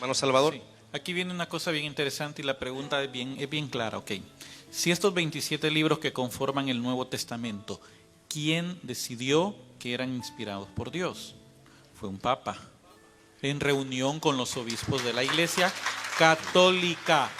Hermano Salvador. Sí. Aquí viene una cosa bien interesante y la pregunta es bien clara. Ok, si estos 27 libros que conforman el Nuevo Testamento, ¿quién decidió que eran inspirados por Dios? Fue un papa, en reunión con los obispos de la Iglesia Católica.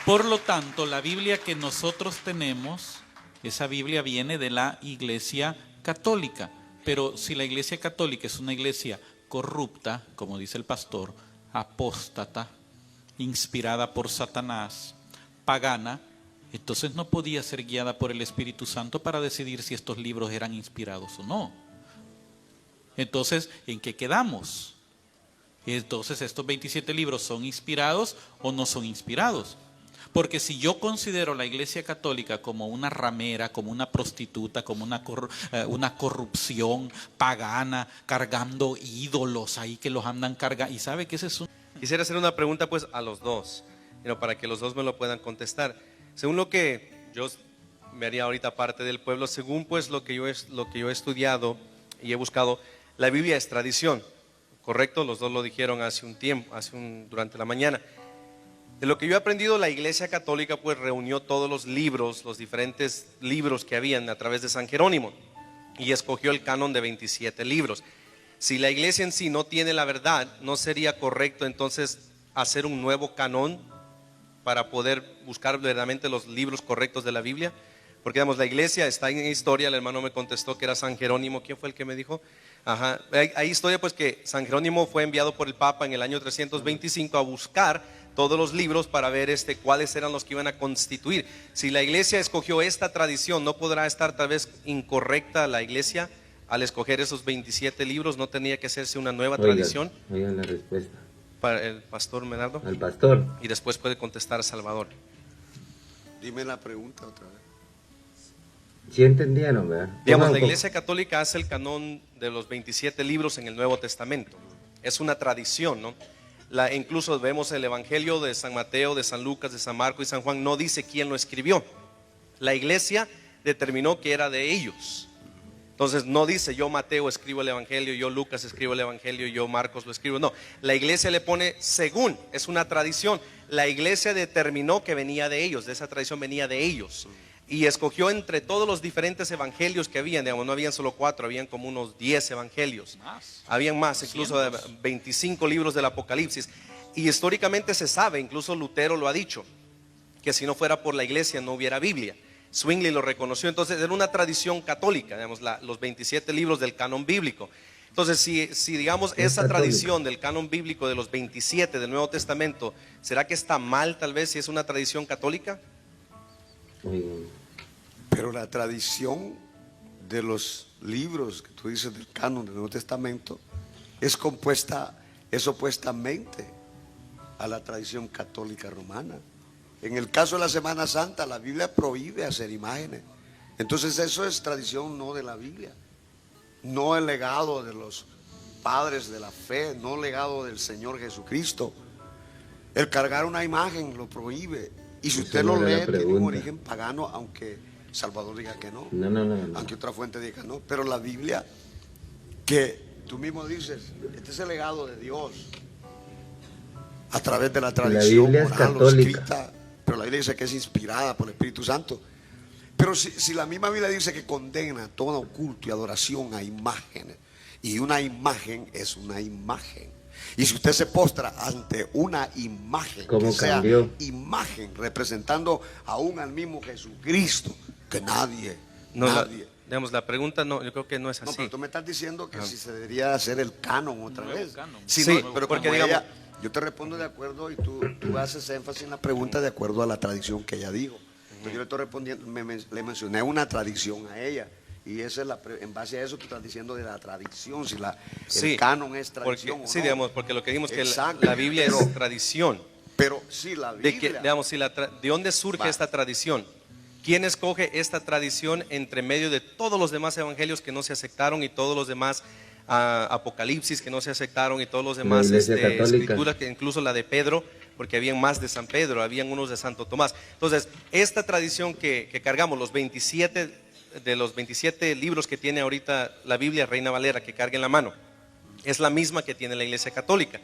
Por lo tanto, la Biblia que nosotros tenemos, esa Biblia viene de la Iglesia Católica. Pero si la Iglesia Católica es una iglesia corrupta, como dice el pastor, apóstata, inspirada por Satanás, pagana, entonces no podía ser guiada por el Espíritu Santo para decidir si estos libros eran inspirados o no. Entonces, ¿en qué quedamos? Entonces, ¿estos 27 libros son inspirados o no son inspirados? Porque si yo considero la Iglesia Católica como una ramera, como una prostituta, como una corrupción pagana, cargando ídolos ahí que los andan cargando, y sabe que ese es un... Quisiera hacer una pregunta pues a los dos, para que los dos me lo puedan contestar. Según lo que yo me haría ahorita parte del pueblo, según pues lo que yo he estudiado y he buscado, la Biblia es tradición, ¿correcto? Los dos lo dijeron hace un tiempo, durante la mañana. De lo que yo he aprendido, la Iglesia Católica pues reunió todos los libros, los diferentes libros que habían a través de San Jerónimo y escogió el canon de 27 libros. Si la Iglesia en sí no tiene la verdad, ¿no sería correcto entonces hacer un nuevo canon para poder buscar verdaderamente los libros correctos de la Biblia? Porque digamos, la Iglesia está en historia, el hermano me contestó que era San Jerónimo. ¿Quién fue el que me dijo? Ajá. Hay historia pues que San Jerónimo fue enviado por el Papa en el año 325 a buscar todos los libros para ver cuáles eran los que iban a constituir. Si la Iglesia escogió esta tradición, ¿no podrá estar tal vez incorrecta la Iglesia al escoger esos 27 libros? ¿No tenía que hacerse una nueva tradición? Oigan la respuesta. Para el pastor Menardo. Al pastor. Y después puede contestar Salvador. Dime la pregunta otra vez. ¿Sí entendieron, verdad? Digamos, la Iglesia Católica hace el canon de los 27 libros en el Nuevo Testamento. Es una tradición, ¿no? Incluso vemos el Evangelio de San Mateo, de San Lucas, de San Marcos y San Juan, no dice quién lo escribió. La Iglesia determinó que era de ellos. Entonces no dice yo Mateo escribo el Evangelio, yo Lucas escribo el Evangelio, yo Marcos lo escribo. No, la Iglesia le pone según, es una tradición. La Iglesia determinó que venía de ellos, de esa tradición venía de ellos. Y escogió entre todos los diferentes evangelios que habían, digamos, no habían solo 4, habían como unos 10 evangelios. Habían más, incluso 25 libros del Apocalipsis. Y históricamente se sabe, incluso Lutero lo ha dicho, que si no fuera por la Iglesia no hubiera Biblia. Zwingli lo reconoció. Entonces era una tradición católica, digamos, los 27 libros del canon bíblico. Entonces si digamos esa tradición del canon bíblico de los 27 del Nuevo Testamento, ¿será que está mal tal vez si es una tradición católica? Pero la tradición de los libros que tú dices del canon del Nuevo Testamento es opuestamente a la tradición católica romana. En el caso de la Semana Santa, la Biblia prohíbe hacer imágenes. Entonces eso es tradición no de la Biblia, no el legado de los padres de la fe, no el legado del Señor Jesucristo. El cargar una imagen lo prohíbe. Y si usted lo lee, tiene un origen pagano, aunque Salvador diga que no. No. Aunque otra fuente diga no. Pero la Biblia, que tú mismo dices, este es el legado de Dios a través de la tradición oral o escrita. Pero la Biblia dice que es inspirada por el Espíritu Santo. Pero si la misma Biblia dice que condena todo culto y adoración a imágenes, y una imagen es una imagen, y si usted se postra ante una imagen que sea imagen representando aún al mismo Jesucristo, que nadie. Digamos, la pregunta no, yo creo que no es así. No, pero tú me estás diciendo que si se debería hacer el canon otra vez. Sí, no, pero porque digamos, yo te respondo de acuerdo y tú haces énfasis en la pregunta de acuerdo a la tradición que ella dijo. Entonces yo le estoy respondiendo, le mencioné una tradición a ella. Y esa es en base a eso tú estás diciendo de la tradición, si el canon es tradición porque, o no. Sí, digamos, porque lo que dijimos que la Biblia es tradición. Pero sí, la Biblia. ¿De dónde surge esta tradición? ¿Quién escoge esta tradición entre medio de todos los demás evangelios que no se aceptaron y todos los demás Apocalipsis que no se aceptaron y todos los demás escrituras, que incluso la de Pedro, porque habían más de San Pedro, habían unos de Santo Tomás? Entonces, esta tradición que cargamos, de los 27 libros que tiene ahorita la Biblia Reina Valera, que carga en la mano, es la misma que tiene la Iglesia Católica.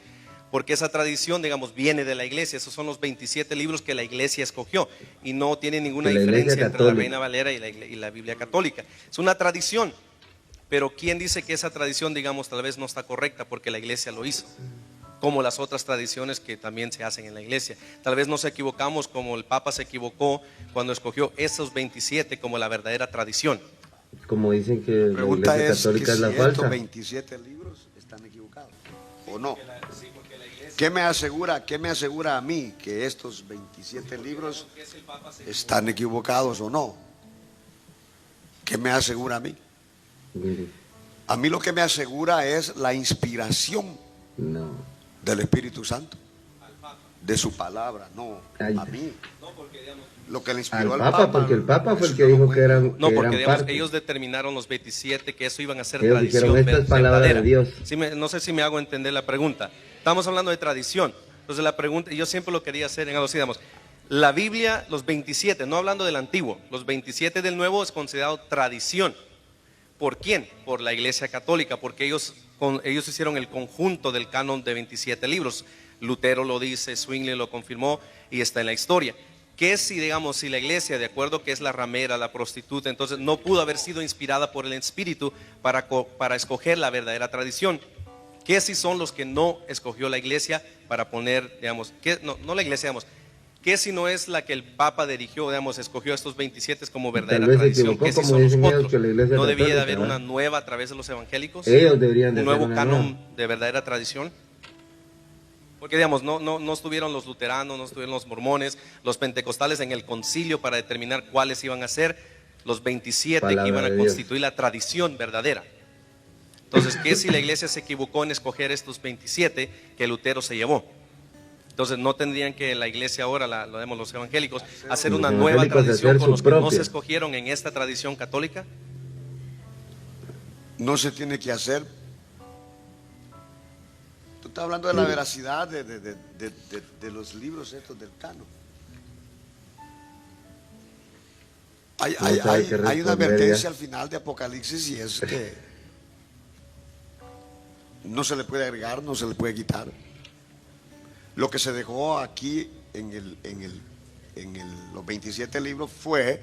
porque esa tradición, digamos, viene de la iglesia. Esos son los 27 libros que la iglesia escogió y no tiene ninguna diferencia entre la Reina Valera y la Biblia católica. Es una tradición, pero ¿quién dice que esa tradición, digamos, tal vez no está correcta porque la iglesia lo hizo? Como las otras tradiciones que también se hacen en la iglesia. Tal vez nos equivocamos como el Papa se equivocó cuando escogió esos 27 como la verdadera tradición. Como dicen que La la pregunta iglesia es católica que es si la estos falsa. 27 libros están equivocados o no. ¿Qué me asegura a mí que estos 27 libros están equivocados o no? ¿Qué me asegura a mí? Mire, A mí lo que me asegura es la inspiración no. del Espíritu Santo, de su palabra, no Ay. a mí. Lo que le inspiró Al al Papa, porque el Papa fue el eso que yo dijo lo que eran, No, que porque eran digamos, parte. ellos determinaron los 27 que eso iban a ser Ellos tradición dijeron, esta es palabra de verdadera. Dios. Sí no sé si me hago entender la pregunta. Estamos hablando de tradición. Entonces la pregunta, y yo siempre lo quería hacer en algo así, digamos, la Biblia, los 27, no hablando del antiguo, los 27 del nuevo es considerado tradición. ¿Por quién? Por la Iglesia Católica, porque ellos hicieron el conjunto del canon de 27 libros. Lutero lo dice, Zwingli lo confirmó y está en la historia. ¿Qué si, digamos, si la iglesia, de acuerdo que es la ramera, la prostituta, entonces no pudo haber sido inspirada por el Espíritu para escoger la verdadera tradición? ¿Qué si son los que no escogió la iglesia para poner, digamos, no la iglesia, digamos, qué si no es la que el Papa dirigió, digamos, escogió estos 27 como verdadera Tal vez se tradición? equivocó, ¿Qué si como son los dicen ellos, otros? que la iglesia ¿No debía de católica, haber ¿verdad? una nueva a través de los evangélicos? Ellos deberían de ¿Un hacer nuevo una canon nueva. de verdadera tradición? Porque digamos, no estuvieron los luteranos, no estuvieron los mormones, los pentecostales en el concilio para determinar cuáles iban a ser los 27 Palabra que iban a de Dios. constituir la tradición verdadera. Entonces, ¿qué si la iglesia se equivocó en escoger estos 27 que Lutero se llevó? Entonces, ¿no tendrían que la iglesia ahora, lo vemos los evangélicos, hacer Los una nueva evangélicos tradición hacer con su los que no propia. se escogieron en esta tradición católica? No se tiene que hacer. Tú estás hablando de la veracidad de los libros estos del canon. Hay No sabe qué una responder advertencia ya. al final de Apocalipsis y es que no se le puede agregar, no se le puede quitar. Lo que se dejó aquí en los 27 libros fue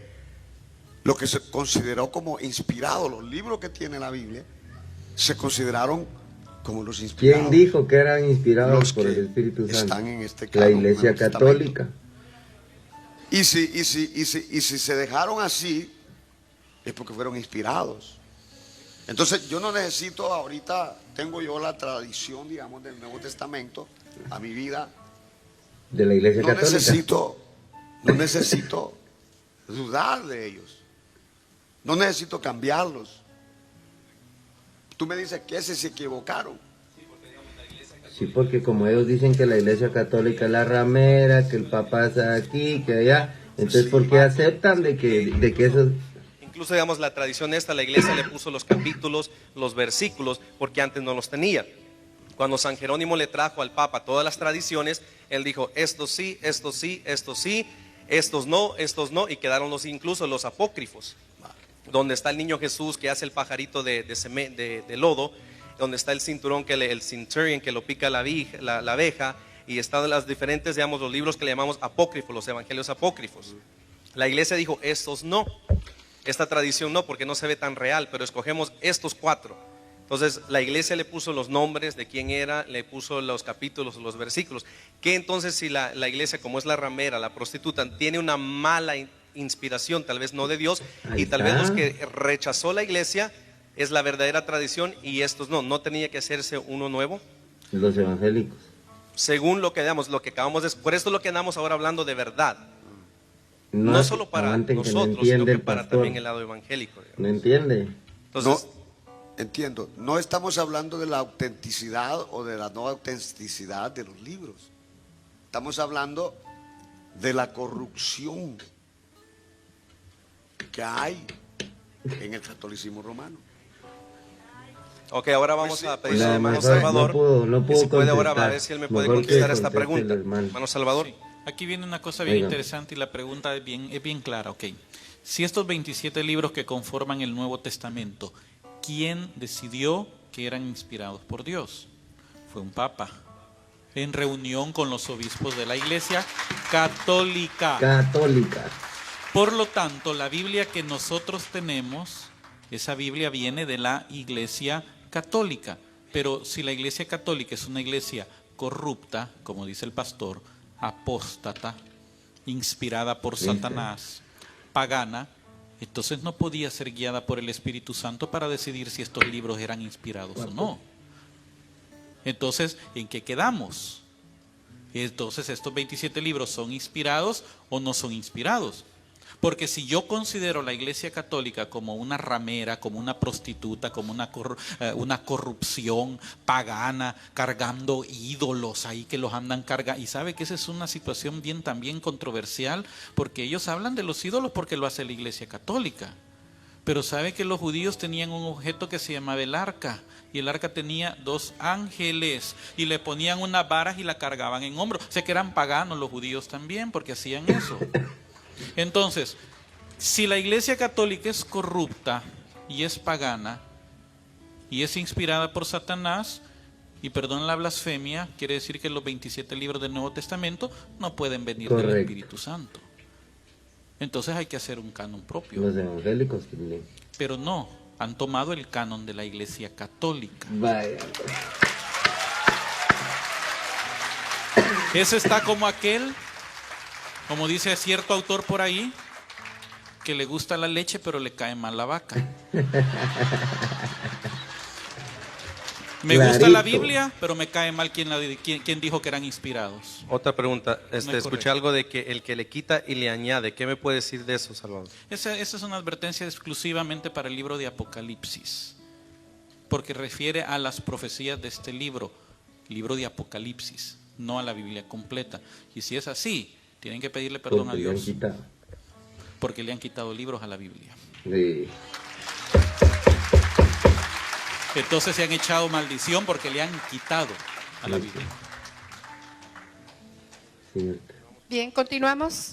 lo que se consideró como inspirado. Los libros que tiene la Biblia se consideraron como los inspirados. ¿Quién dijo que eran inspirados Los por que el Espíritu Santo? están en este La canon, iglesia Nuevo Testamento. católica. Y si se dejaron así, es porque fueron inspirados. Entonces yo no necesito ahorita, tengo yo la tradición, digamos, del Nuevo Testamento a mi vida. De la iglesia No católica. necesito dudar de ellos. No necesito cambiarlos. Tú me dices que ese se equivocaron. Sí, porque como ellos dicen que la iglesia católica es la ramera, que el Papa está aquí, que allá, entonces Sí, ¿por qué aceptan de que eso? Incluso, digamos, la tradición esta, la iglesia le puso los capítulos, los versículos, porque antes no los tenía. Cuando San Jerónimo le trajo al Papa todas las tradiciones, él dijo, estos sí, estos sí, estos sí, estos no, y quedaron incluso los apócrifos, donde está el niño Jesús que hace el pajarito de lodo, donde está el cinturón, el centurion que lo pica la abeja, y están las diferentes, digamos, los libros que le llamamos apócrifos, los evangelios apócrifos. La iglesia dijo, estos no, esta tradición no, porque no se ve tan real, pero escogemos estos 4. Entonces la iglesia le puso los nombres de quién era, le puso los capítulos, los versículos. Que entonces si la iglesia, como es la ramera, la prostituta, tiene una mala inspiración, tal vez no de Dios, Ahí y tal vez está. los que rechazó la iglesia es la verdadera tradición y estos no tenía que hacerse uno nuevo. Los evangélicos. Según lo que damos, lo que acabamos de, por esto es lo que andamos ahora hablando de verdad. No solo para aguanten que no nosotros, sino entiende que el para pastor. también el lado evangélico. digamos. ¿No entiende? Entonces, Entiendo, no estamos hablando de la autenticidad o de la no autenticidad de los libros. Estamos hablando de la corrupción que hay en el catolicismo romano. ok, ahora vamos Pues sí, a pues pedirle no, al hermano mejor Salvador. no pudo que si puede ahora a contestar. ver si él me puede Mejor que contestar esta conteste el pregunta. hermano. Hermano Salvador. Sí. Aquí viene una cosa bien Oiga. interesante y la pregunta es bien clara. Ok, si estos 27 libros que conforman el Nuevo Testamento, ¿quién decidió que eran inspirados por Dios? Fue un papa. En reunión con los obispos de la Iglesia Católica. Católica. Por lo tanto, la Biblia que nosotros tenemos, esa Biblia viene de la Iglesia Católica. Pero si la Iglesia Católica es una iglesia corrupta, como dice el pastor, apóstata, inspirada por Satanás, pagana, entonces no podía ser guiada por el Espíritu Santo para decidir si estos libros eran inspirados o no. Entonces, ¿en qué quedamos? Entonces, ¿estos 27 libros son inspirados o no son inspirados? Porque si yo considero la Iglesia Católica como una ramera, como una prostituta, como una corrupción pagana, cargando ídolos ahí que los andan cargando, y sabe que esa es una situación bien también controversial, porque ellos hablan de los ídolos porque lo hace la Iglesia Católica. Pero sabe que los judíos tenían un objeto que se llamaba el arca, y el arca tenía 2 ángeles, y le ponían unas varas y la cargaban en hombros. O sea que eran paganos los judíos también, porque hacían eso. Entonces, si la Iglesia Católica es corrupta y es pagana y es inspirada por Satanás, y perdón la blasfemia, quiere decir que los 27 libros del Nuevo Testamento no pueden venir del Espíritu Santo. Entonces hay que hacer un canon propio. Los evangélicos también. Pero no, han tomado el canon de la Iglesia Católica. Vaya. Ese está como aquel, como dice cierto autor por ahí, que le gusta la leche pero le cae mal la vaca. Me gusta la Biblia, pero me cae mal quien dijo que eran inspirados. Otra pregunta, No es escuché correcto. algo de que el que le quita y le añade, ¿qué me puede decir de eso, Salvador? Esa es una advertencia exclusivamente para el libro de Apocalipsis, porque refiere a las profecías de este libro de Apocalipsis, no a la Biblia completa. Y si es así, tienen que pedirle perdón a Dios, porque le han quitado libros a la Biblia. Sí. Entonces se han echado maldición porque le han quitado a la Biblia. Cierto. Bien, continuamos.